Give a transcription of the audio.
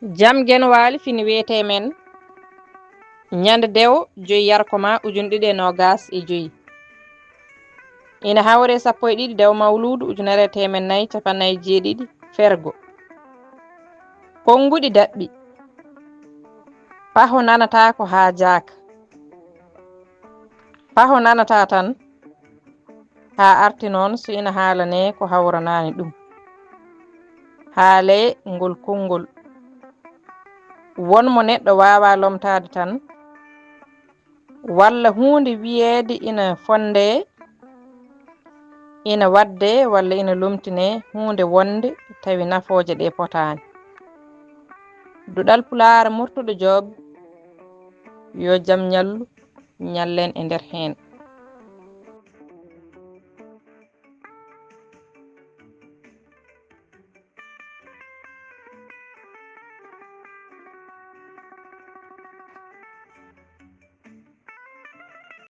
jam genwali fini wiyete men ñande dewo joyi yarkoma ujune ɗiɗi e nogas e joyi ina hawre sappo e ɗiɗi dew mawludu ujunere temen nayyi capannayyi jeeɗiɗi fergo konnguɗi daɓɓi paho nanata ko ha jaaka paho nanata tan ha arti noon so ina haalane ko hawranani ɗum haale ngol konngol wonmo neɗɗo wawa lomtade tan walla hunde wiyeede ina fonde ina wadde walla ina lomtine hunde wonde tawi nafooje ɗe potani Duɗal Pulaar Murtuɗo Joob yo jam ñallu ñallen e nder hen